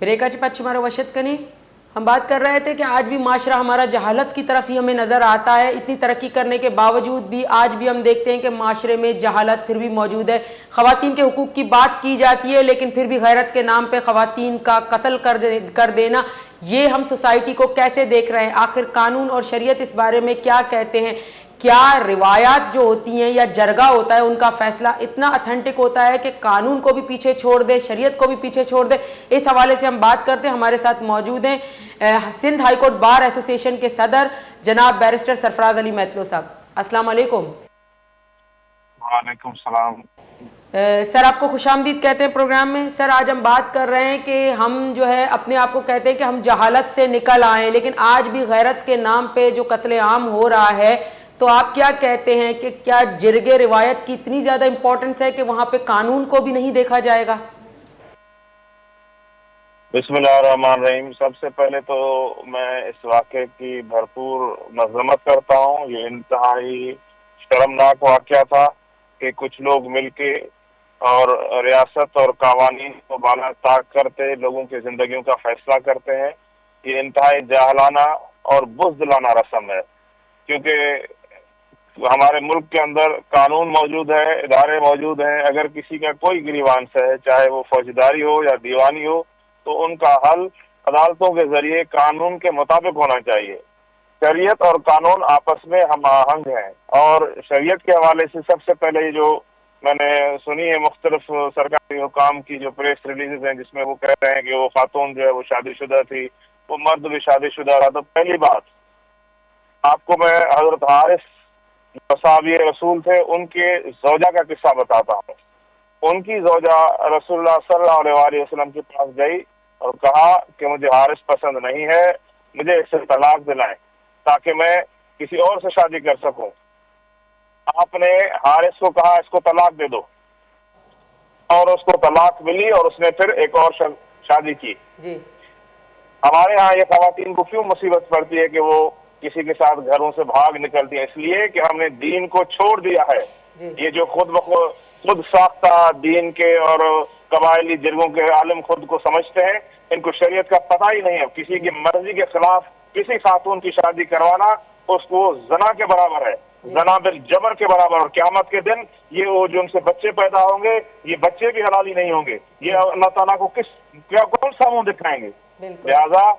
ब्रेकाची पश्चिमारा वशत कनी हम बात कर रहे थे कि आज भी माशरा हमारा जहालत की तरफ ही हमें नज़र आता है। इतनी तरक्की करने के बावजूद भी आज भी हम देखते हैं कि माशरे में जहालत फिर भी मौजूद है। ख़वातीन के हुकूक की बात की जाती है लेकिन फिर भी गैरत के नाम पे ख़वातीन का कत्ल कर देना, ये हम सोसाइटी को कैसे देख रहे हैं? आखिर कानून और शरीयत इस बारे में क्या कहते हैं? क्या रिवायात जो होती हैं या जरगा होता है उनका फैसला इतना अथेंटिक होता है कि कानून को भी पीछे छोड़ दे, शरीयत को भी पीछे छोड़ दे? इस हवाले से हम बात करते हैं। हमारे साथ मौजूद हैं Sindh high court bar association के सदर जनाब बैरिस्टर सरफराज अली मैतलो साहब। अस्सलाम वालेकुम। वालेकुम सलाम। सर आपको खुशामदीद कहते हैं प्रोग्राम में। सर आज हम बात कर रहे हैं कि हम जो है अपने आप को कहते हैं कि हम जहालत से निकल आए, लेकिन आज भी गैरत के नाम पे जो कत्ले आम हो रहा है, तो आप क्या कहते हैं कि क्या जिरगे रिवायत की इतनी ज़्यादा इम्पोर्टेंस है कि वहाँ पे कानून को भी नहीं देखा जाएगा? बिस्मिल्लाहिर्रहमानिर्रहीम। सबसे पहले तो मैं इस वाक़े की भरपूर मज़म्मत करता हूँ। ये इंतहाई शर्मनाक वाक़या था कि कुछ लोग मिलके और रियासत और कावानीन को बाला ताक करते लोगों की जिंदगियों का फैसला करते हैं। ये इंतहाई जाहलाना और बुज़दिलाना रस्म है, क्योंकि हमारे मुल्क के अंदर कानून मौजूद है, इदारे मौजूद हैं। अगर किसी का कोई ग्रीवांस है, चाहे वो फौजदारी हो या दीवानी हो, तो उनका हल अदालतों के जरिए कानून के मुताबिक होना चाहिए। शरीयत और कानून आपस में हम आहंग हैं, और शरीयत के हवाले से सबसे पहले जो मैंने सुनी है मुख्तलिफ सरकारी हुकाम की जो प्रेस रिलीजेस हैं, जिसमें वो कह रहे हैं कि वो खातून जो है वो शादीशुदा थी, वो मर्द भी शादीशुदा रहा। तो पहली बात आपको मैं हजरत हारिस साहब रसूल थे, उनके जोजा का किस्सा बताता हूँ। उनकी जोजा रसूलुल्लाह सल्लल्लाहु अलैहि वसल्लम के पास गई और कहा कि मुझे हारिस पसंद नहीं है, मुझे इससे तलाक दिलाएं ताकि मैं किसी और से शादी कर सकूं। आपने हारिस को कहा इसको तलाक दे दो, और उसको तलाक मिली और उसने फिर एक और शादी की। जी। हमारे यहाँ ये खवातीन को क्यों मुसीबत पड़ती है कि वो किसी के साथ घरों से भाग निकलती है? इसलिए कि हमने दीन को छोड़ दिया है। ये जो खुद साख्ता दीन के और कबायली जिरगों के आलिम खुद को समझते हैं, इनको शरीयत का पता ही नहीं है। किसी की मर्जी के खिलाफ किसी खातून की शादी करवाना उसको जना के बराबर है, जना बिल जबर के बराबर। और क़यामत के दिन ये वो जो उनसे बच्चे पैदा होंगे, ये बच्चे भी हलाली नहीं होंगे। ये अल्लाह ताला को कौन सा मुंह दिखाएंगे? लिहाजा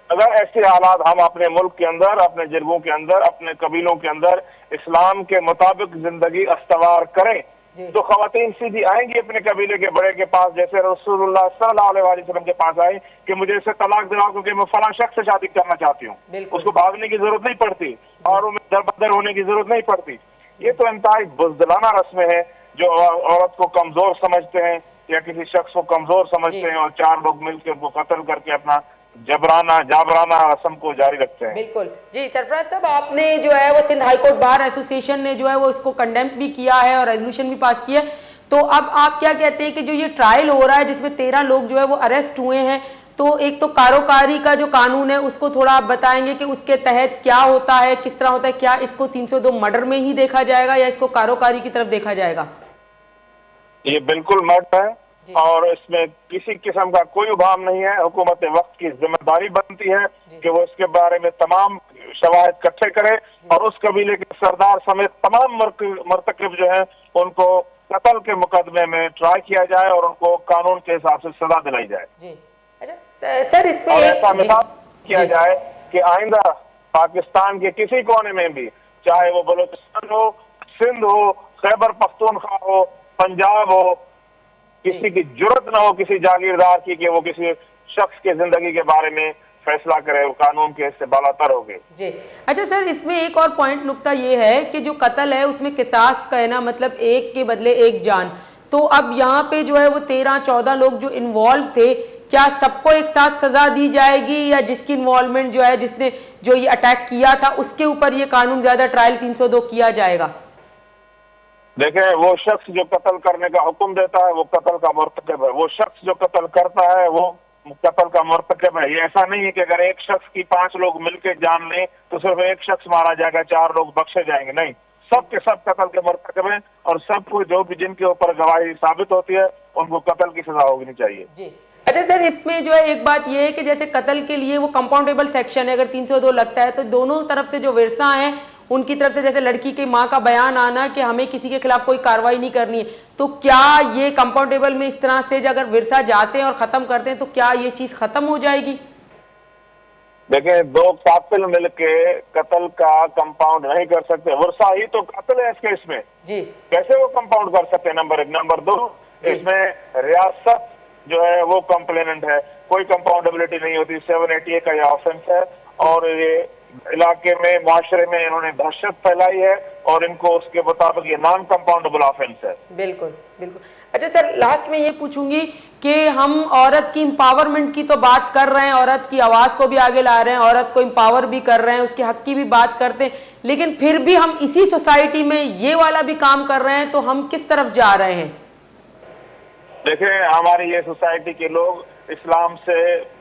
अगर ऐसे हालात हम अपने मुल्क के अंदर, अपने जिरगों के अंदर, अपने कबीलों के अंदर इस्लाम के मुताबिक जिंदगी अस्तवार करें, तो खवातीन सीधी आएंगी अपने कबीले के बड़े के पास, जैसे रसूलुल्लाह सल्लल्लाहु अलैहि वसल्लम के पास आए कि मुझे इससे तलाक दिलाओ क्योंकि मैं फलां शख्स से शादी करना चाहती हूँ। उसको भागने की जरूरत नहीं पड़ती और उन्हें दरबदर होने की जरूरत नहीं पड़ती। ये तो इंतहाई बुज़दिलाना रस्में हैं जो औरत को कमजोर समझते हैं या किसी शख्स को कमजोर समझते हैं, और चार लोग मिलकर उनको कत्ल करके अपना जाबराना रस्म को जारी रखते हैं। बिल्कुल जी। सरफराज साहब, आपने जो है वो Sindh high court bar association ने जो है वो इसको कंडेम भी किया है और रेजोल्यूशन भी पास किया है, तो अब आप क्या कहते हैं कि जो ये ट्रायल हो रहा है जिसमें 13 लोग जो है वो अरेस्ट हुए हैं, तो एक तो कारोकारी का जो कानून है उसको थोड़ा आप बताएंगे कि उसके तहत क्या होता है, किस तरह होता है? क्या इसको 302 मर्डर में ही देखा जाएगा या इसको कारोकारी की तरफ देखा जाएगा? ये बिल्कुल मर्डर है और इसमें किसी किस्म का कोई उभाम नहीं है। हुकूमत वक्त की जिम्मेदारी बनती है कि वो इसके बारे में तमाम शवाहिद इकट्ठे करे और उस कबीले के सरदार समेत तमाम मर्तकब जो है उनको कत्ल के मुकदमे में ट्राई किया जाए और उनको कानून के हिसाब से सजा दिलाई जाए। जी। अच्छा सर, इसमें ऐसा मिसाल किया जाए कि आइंदा पाकिस्तान के किसी कोने में भी, चाहे वो बलूचिस्तान हो, सिंध हो, खैबर पख्तूनख्वा हो, पंजाब हो, किसी की जुर्रत ना हो किसी जागीरदार की कि वो किसी शख्स के जिंदगी के बारे में फैसला करे, वो कानून के इससे बालातर हो गए। जी। अच्छा सर, इसमें एक और पॉइंट नुक्ता ये है कि जो कत्ल है उसमें किसास का है ना, मतलब एक के बदले एक जान। तो अब यहाँ पे जो है वो 13-14 लोग जो इन्वॉल्व थे, क्या सबको एक साथ सजा दी जाएगी या जिसकी इन्वॉल्वमेंट जो है, जिसने जो ये अटैक किया था उसके ऊपर ये कानून ज्यादा ट्रायल 302 किया जाएगा? देखें, वो शख्स जो कत्ल करने का हुक्म देता है वो कत्ल का मुर्तकिब है। वो शख्स जो कत्ल करता है वो कत्ल का मुर्तकिब है। ये ऐसा नहीं है कि अगर एक शख्स की 5 लोग मिलकर जान लें तो सिर्फ एक शख्स मारा जाएगा, 4 लोग बख्शे जाएंगे। नहीं, सब के सब कत्ल के मुर्तकिब हैं और सबको जो भी जिनके ऊपर गवाही साबित होती है उनको कत्ल की सजा होनी चाहिए। जी। अच्छा सर, इसमें जो है एक बात ये है कि जैसे कत्ल के लिए वो कंपाउंडेबल सेक्शन है, अगर 302 लगता है तो दोनों तरफ से जो विरसा हैं उनकी तरफ से, जैसे लड़की की मां का बयान आना कि हमें किसी के खिलाफ कोई कार्रवाई नहीं करनी है, तो क्या ये कंपाउंडेबल में इस तरह से अगर विरसा जाते हैं और खत्म करते हैं तो क्या ये चीज खत्म हो जाएगी? देखिए, दो कातिल मिलके कत्ल का कंपाउंड नहीं कर सकते। वर्षा ही तो कत्ल है इस केस में जी, कैसे वो कंपाउंड कर सकते हैं? नंबर एक। नंबर दो, इसमें रियासत जो है वो कंप्लेनेंट है, कोई कंपाउंडेबिलिटी नहीं होती। 780 का ये ऑफेंस है और ये इलाके में, मुआशरे में इन्होंने दहशत फैलाई है और इनको उसके मुताबिक ये नॉन कंपाउंडेबल ऑफेंस है। बिल्कुल बिल्कुल। अच्छा सर, लास्ट में ये पूछूंगी कि हम औरत की एम्पावरमेंट की तो बात कर रहे हैं, औरत की आवाज को भी आगे ला रहे हैं, औरत को एम्पावर भी कर रहे हैं, उसके हक की भी बात करते हैं, लेकिन फिर भी हम इसी सोसाइटी में ये वाला भी काम कर रहे हैं, तो हम किस तरफ जा रहे हैं? देखिए, हमारी ये सोसाइटी के लोग इस्लाम से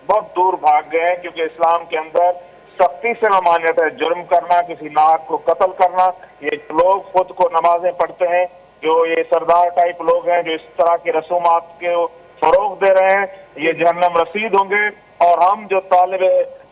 बहुत दूर भाग गए हैं, क्योंकि इस्लाम के अंदर सख्ती से मान्यता है जुर्म करना, किसी नाक को कत्ल करना। ये लोग खुद को नमाजें पढ़ते हैं, जो ये सरदार टाइप लोग हैं जो इस तरह के रसूमात के फरोग दे रहे हैं, ये जहन्नम रसीद होंगे। और हम जो तालिब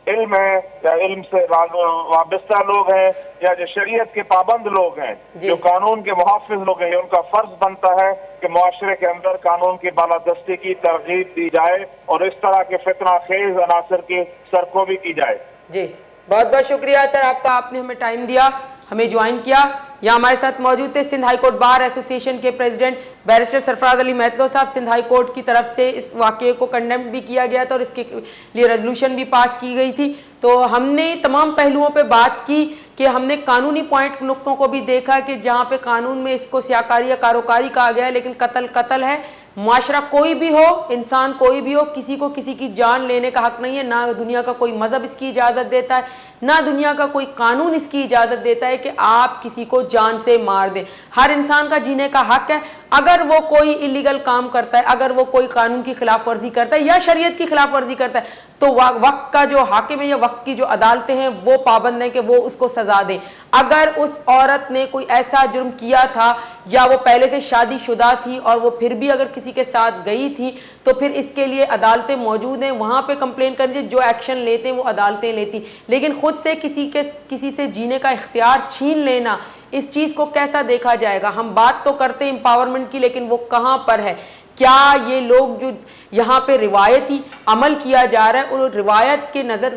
इल्म है या इल्म से वाबस्ता लोग हैं या जो शरीयत के पाबंद लोग हैं, जो कानून के मुहाफिज लोग हैं, उनका फर्ज बनता है कि मुआशरे के अंदर कानून की बालादस्ती की तरगीब दी जाए और इस तरह के फितना खेज अनासर की सरकोबी की जाए। जी, बहुत बहुत शुक्रिया सर आपका, आपने हमें टाइम दिया, हमें ज्वाइन किया। यहाँ हमारे साथ मौजूद थे Sindh high court bar association के प्रेसिडेंट बैरिस्टर सरफराज अली महतलो साहब। सिंध हाई कोर्ट की तरफ से इस वाक़े को कंडेम भी किया गया था और इसके लिए रेजोल्यूशन भी पास की गई थी। तो हमने तमाम पहलुओं पे बात की कि हमने कानूनी पॉइंट नुक्तों को भी देखा कि जहाँ पे कानून में इसको स्याकारी या कारोकारी कहा गया है, लेकिन कत्ल कत्ल है। मुआशरा कोई भी हो, इंसान कोई भी हो, किसी को किसी की जान लेने का हक नहीं है। ना दुनिया का कोई मजहब इसकी इजाज़त देता है, ना दुनिया का कोई कानून इसकी इजाज़त देता है कि आप किसी को जान से मार दें। हर इंसान का जीने का हक है। अगर वो कोई इलीगल काम करता है, अगर वो कोई कानून की खिलाफ वर्जी करता है या शरीयत की खिलाफ वर्जी करता है, तो वक्त का जो हाकिम है या वक्त की जो अदालतें हैं वो पाबंद हैं कि वो उसको सजा दें। अगर उस औरत ने कोई ऐसा जुर्म किया था या वो पहले से शादीशुदा थी और वो फिर भी अगर किसी के साथ गई थी, तो फिर इसके लिए अदालतें मौजूद हैं, वहां पे कंप्लेन कर दीजिए। जो एक्शन लेते हैं वो अदालतें लेती, लेकिन खुद से किसी से जीने का इख्तियार छीन लेना, इस चीज को कैसा देखा जाएगा? हम बात तो करते हैं एम्पावरमेंट की, लेकिन वो कहां पर है? क्या ये लोग जो यहाँ पे रिवायती अमल किया जा रहा है, उन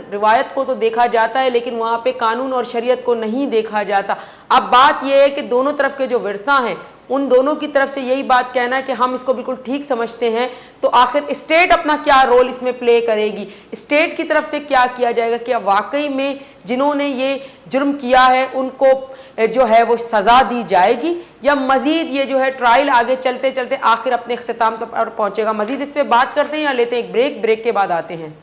रिवायत को तो देखा जाता है, लेकिन वहाँ पे कानून और शरीयत को नहीं देखा जाता। अब बात यह है कि दोनों तरफ के जो विरसा हैं, उन दोनों की तरफ से यही बात कहना है कि हम इसको बिल्कुल ठीक समझते हैं, तो आखिर स्टेट अपना क्या रोल इसमें प्ले करेगी? स्टेट की तरफ से क्या किया जाएगा? क्या वाकई में जिन्होंने ये जुर्म किया है उनको जो है वो सज़ा दी जाएगी, या मज़ीद ये जो है ट्रायल आगे चलते चलते आखिर अपने इख्तिताम पर पहुंचेगा? मज़ीद इस पर बात करते हैं या लेते हैं एक ब्रेक के बाद आते हैं।